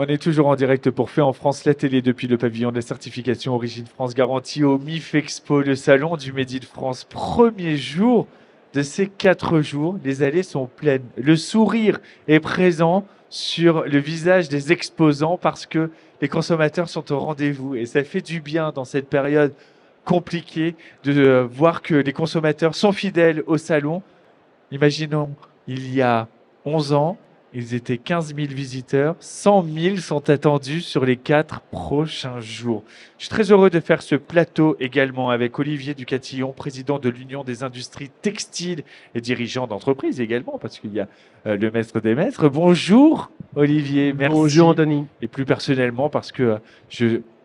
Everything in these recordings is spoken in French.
est toujours en direct pour Fait en France, la télé, depuis le pavillon de la certification Origine France garantie au MIF Expo, le salon du Made in France. Premier jour de ces 4 jours, les allées sont pleines. Le sourire est présent sur le visage des exposants parce que les consommateurs sont au rendez-vous et ça fait du bien dans cette période compliquée de voir que les consommateurs sont fidèles au salon. Imaginons, il y a 11 ans, ils étaient 15 000 visiteurs, 100 000 sont attendus sur les 4 prochains jours. Je suis très heureux de faire ce plateau également avec Olivier Ducatillon, président de l'Union des industries textiles et dirigeant d'entreprise également, parce qu'il y a le maître des maîtres. Bonjour Olivier, merci. Bonjour Anthony. Et plus personnellement, parce que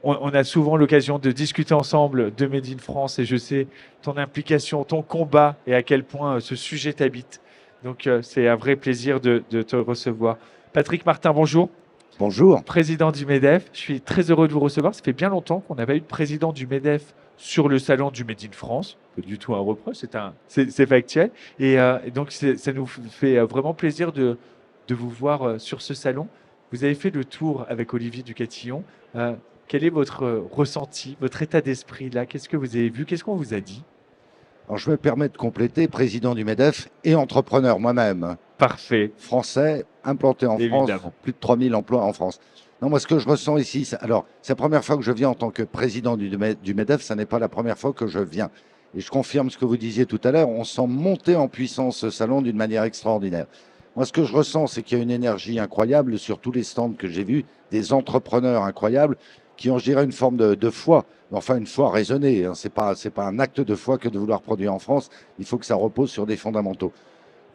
on a souvent l'occasion de discuter ensemble de Made in France et je sais ton implication, ton combat et à quel point ce sujet t'habite. Donc c'est un vrai plaisir de te recevoir. Patrick Martin, bonjour. Bonjour. Président du MEDEF. Je suis très heureux de vous recevoir. Ça fait bien longtemps qu'on n'avait eu de président du MEDEF sur le salon du Made in France. Pas du tout un reproche, c'est factuel. Et donc ça nous fait vraiment plaisir de vous voir sur ce salon. Vous avez fait le tour avec Olivier Ducatillon. Quel est votre ressenti, votre état d'esprit là? Qu'est-ce que vous avez vu? Qu'est-ce qu'on vous a dit? Alors, je me permets de compléter, président du MEDEF et entrepreneur moi-même. Parfait. Français, implanté en Évidemment. France, plus de 3000 emplois en France. Non, moi, ce que je ressens ici, c'est la première fois que je viens en tant que président du MEDEF, ça n'est pas la première fois que je viens. Et je confirme ce que vous disiez tout à l'heure, on sent monter en puissance ce salon d'une manière extraordinaire. Moi, ce que je ressens, c'est qu'il y a une énergie incroyable sur tous les stands que j'ai vus, des entrepreneurs incroyables qui ont, je dirais, une forme de foi. Enfin, une foi raisonnée. Hein. C'est pas un acte de foi que de vouloir produire en France. Il faut que ça repose sur des fondamentaux.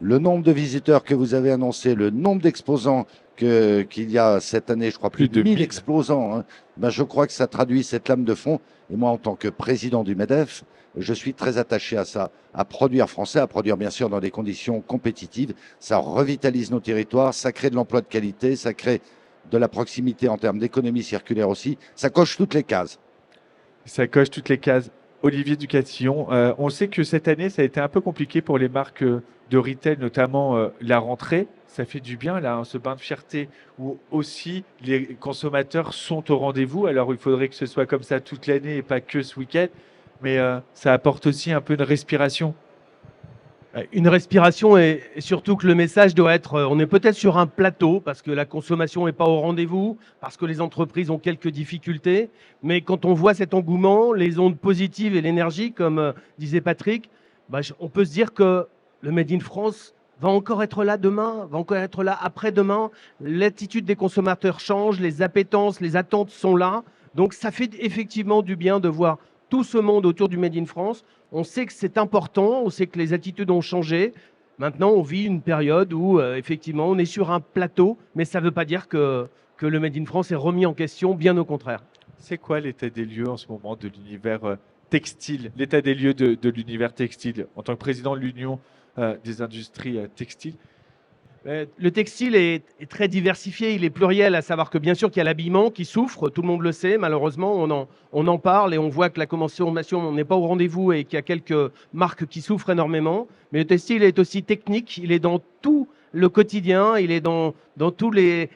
Le nombre de visiteurs que vous avez annoncé, le nombre d'exposants qu'il y a cette année, je crois plus de 1000 exposants, hein, ben je crois que ça traduit cette lame de fond. Et moi, en tant que président du MEDEF, je suis très attaché à ça, à produire français, à produire bien sûr dans des conditions compétitives. Ça revitalise nos territoires, ça crée de l'emploi de qualité, ça crée de la proximité en termes d'économie circulaire aussi. Ça coche toutes les cases. Ça coche toutes les cases. Olivier Ducatillon, on sait que cette année, ça a été un peu compliqué pour les marques de retail, notamment la rentrée. Ça fait du bien, là, hein, ce bain de fierté où aussi les consommateurs sont au rendez-vous. Alors, il faudrait que ce soit comme ça toute l'année et pas que ce week-end. Mais ça apporte aussi un peu de respiration. Une respiration et surtout que le message doit être, on est peut-être sur un plateau parce que la consommation n'est pas au rendez-vous, parce que les entreprises ont quelques difficultés, mais quand on voit cet engouement, les ondes positives et l'énergie, comme disait Patrick, on peut se dire que le Made in France va encore être là demain, va encore être là après-demain. L'attitude des consommateurs change, les appétences, les attentes sont là. Donc ça fait effectivement du bien de voir tout ce monde autour du Made in France. On sait que c'est important, on sait que les attitudes ont changé. Maintenant, on vit une période où, effectivement, on est sur un plateau, mais ça ne veut pas dire que le Made in France est remis en question, bien au contraire. C'est quoi l'état des lieux en ce moment de l'univers textile, l'état des lieux de l'univers textile en tant que président de l'Union des industries textiles? Le textile est très diversifié, il est pluriel, à savoir que bien sûr qu'il y a l'habillement qui souffre, tout le monde le sait, malheureusement, on en parle et on voit que la consommation n'est pas au rendez-vous et qu'il y a quelques marques qui souffrent énormément. Mais le textile est aussi technique, il est dans tout le quotidien, il est dans tous les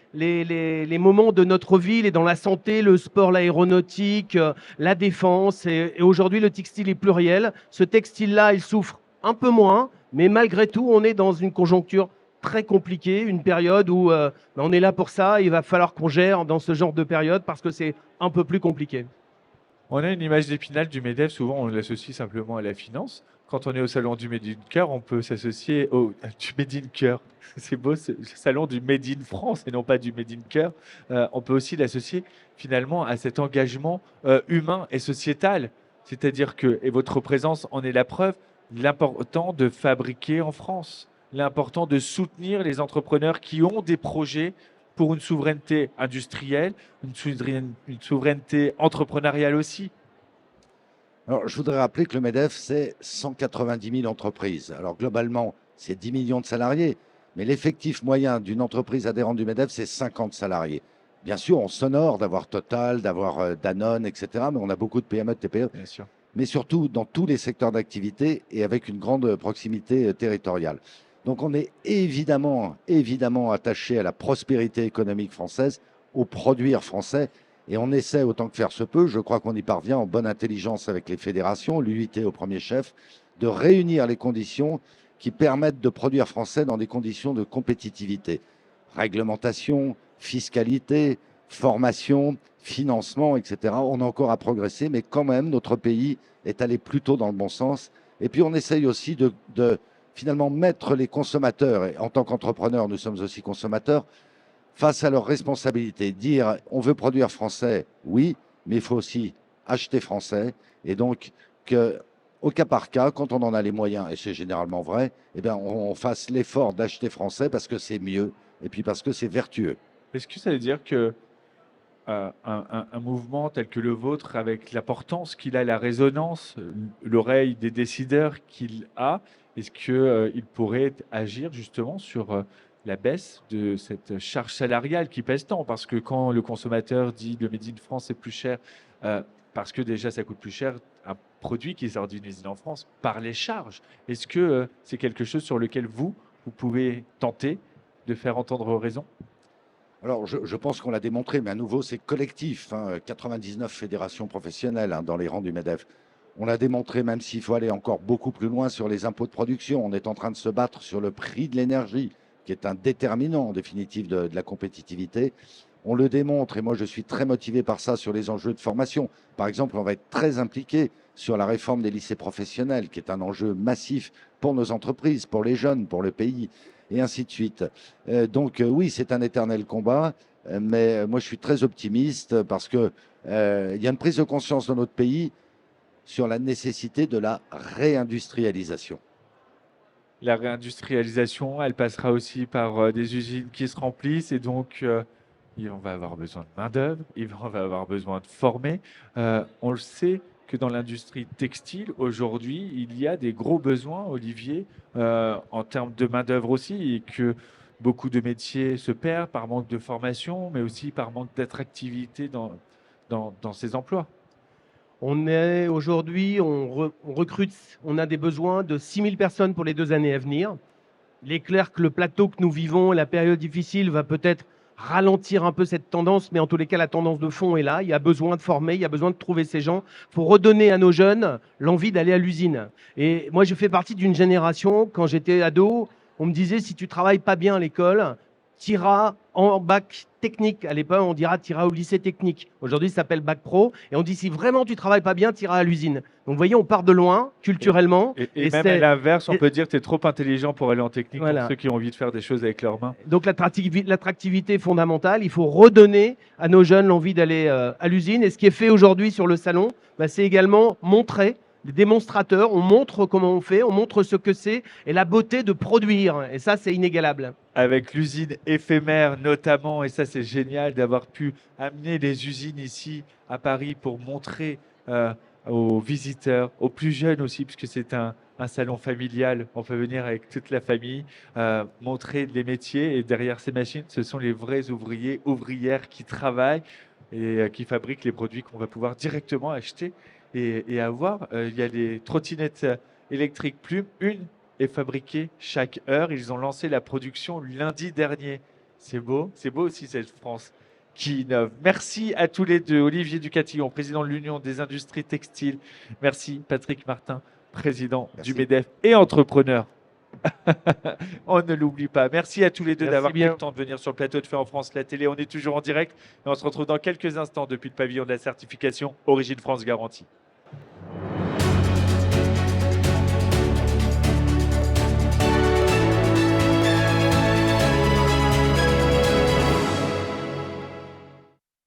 moments de notre vie, il est dans la santé, le sport, l'aéronautique, la défense. Et aujourd'hui, le textile est pluriel. Ce textile-là, il souffre un peu moins, mais malgré tout, on est dans une conjoncture très compliqué, une période où on est là pour ça, il va falloir qu'on gère dans ce genre de période parce que c'est un peu plus compliqué. On a une image d'Épinal du MEDEF, souvent on l'associe simplement à la finance. Quand on est au salon du Made in Cœur, on peut s'associer au du Made in Cœur. C'est beau, ce salon du Made in France et non pas du Made in Cœur. On peut aussi l'associer finalement à cet engagement humain et sociétal. C'est-à-dire que, et votre présence en est la preuve, l'important de fabriquer en France, l'important de soutenir les entrepreneurs qui ont des projets pour une souveraineté industrielle, une souveraineté entrepreneuriale aussi. Alors, je voudrais rappeler que le MEDEF, c'est 190 000 entreprises. Alors, globalement, c'est 10 millions de salariés, mais l'effectif moyen d'une entreprise adhérente du MEDEF, c'est 50 salariés. Bien sûr, on s'honore d'avoir Total, d'avoir Danone, etc., mais on a beaucoup de PME, de TPE. Bien sûr. Mais surtout dans tous les secteurs d'activité et avec une grande proximité territoriale. Donc on est évidemment attaché à la prospérité économique française. au produire français. Et on essaie autant que faire se peut, je crois qu'on y parvient en bonne intelligence avec les fédérations, l'UIT au premier chef, de réunir les conditions qui permettent de produire français dans des conditions de compétitivité. Réglementation, fiscalité, formation, financement, etc. On a encore à progresser, mais quand même, notre pays est allé plutôt dans le bon sens. Et puis, on essaye aussi de finalement mettre les consommateurs, et en tant qu'entrepreneurs, nous sommes aussi consommateurs, face à leurs responsabilités. Dire, on veut produire français, oui, mais il faut aussi acheter français. Et donc, au cas par cas, quand on en a les moyens, et c'est généralement vrai, eh bien, on fasse l'effort d'acheter français parce que c'est mieux et puis parce que c'est vertueux. Est-ce que ça veut dire que un mouvement tel que le vôtre, avec l'importance qu'il a, la résonance, l'oreille des décideurs qu'il a, est-ce qu'il pourrait agir justement sur la baisse de cette charge salariale qui pèse tant? Parce que quand le consommateur dit le Made in France est plus cher, parce que déjà ça coûte plus cher un produit qui sort d'une usine en France par les charges. Est-ce que c'est quelque chose sur lequel vous pouvez tenter de faire entendre raison? Alors, je pense qu'on l'a démontré, mais à nouveau, c'est collectif. 99 fédérations professionnelles dans les rangs du MEDEF. On l'a démontré, même s'il faut aller encore beaucoup plus loin sur les impôts de production. On est en train de se battre sur le prix de l'énergie, qui est un déterminant, en définitive, de la compétitivité. On le démontre, et moi, je suis très motivé par ça sur les enjeux de formation. Par exemple, on va être très impliqué sur la réforme des lycées professionnels, qui est un enjeu massif pour nos entreprises, pour les jeunes, pour le pays, et ainsi de suite. Donc oui, c'est un éternel combat, mais moi je suis très optimiste parce que il y a une prise de conscience dans notre pays sur la nécessité de la réindustrialisation. La réindustrialisation, elle passera aussi par des usines qui se remplissent et donc on va avoir besoin de main-d'œuvre, on va avoir besoin de former. On le sait que dans l'industrie textile, aujourd'hui, il y a des gros besoins, Olivier, en termes de main-d'œuvre aussi, et que beaucoup de métiers se perdent par manque de formation, mais aussi par manque d'attractivité dans ces emplois. On est aujourd'hui, on recrute, on a des besoins de 6000 personnes pour les 2 années à venir. Il est clair que le plateau que nous vivons, la période difficile, va peut-être ralentir un peu cette tendance, mais en tous les cas, la tendance de fond est là. Il y a besoin de former, il y a besoin de trouver ces gens. Il faut redonner à nos jeunes l'envie d'aller à l'usine. Et moi, je fais partie d'une génération, quand j'étais ado, on me disait, si tu travailles pas bien à l'école, t'iras en bac technique. À l'époque, on dira t'iras au lycée technique. Aujourd'hui, ça s'appelle bac pro. Et on dit, si vraiment tu travailles pas bien, t'iras à l'usine. Donc, vous voyez, on part de loin, culturellement. Et même à l'inverse, on peut dire que tu es trop intelligent pour aller en technique, Voilà. pour ceux qui ont envie de faire des choses avec leurs mains. Donc l'attractivité est fondamentale. Il faut redonner à nos jeunes l'envie d'aller à l'usine. Et ce qui est fait aujourd'hui sur le salon, c'est également montrer les démonstrateurs. On montre comment on fait, on montre ce que c'est et la beauté de produire. Et ça, c'est inégalable. Avec l'usine éphémère notamment, et ça c'est génial d'avoir pu amener les usines ici à Paris pour montrer aux visiteurs, aux plus jeunes aussi, puisque c'est un salon familial, on peut venir avec toute la famille, montrer les métiers, et derrière ces machines, ce sont les vrais ouvriers, ouvrières qui travaillent et qui fabriquent les produits qu'on va pouvoir directement acheter et avoir. Il y a les trottinettes électriques Plume, une est fabriquée chaque heure. Ils ont lancé la production lundi dernier. C'est beau aussi cette France qui innove. Merci à tous les deux. Olivier Ducatillon, président de l'Union des industries textiles. Merci Patrick Martin, président du MEDEF et entrepreneur. On ne l'oublie pas. Merci à tous les deux d'avoir pris le temps de venir sur le plateau de Fait en France, la télé. On est toujours en direct et on se retrouve dans quelques instants depuis le pavillon de la certification Origine France Garantie.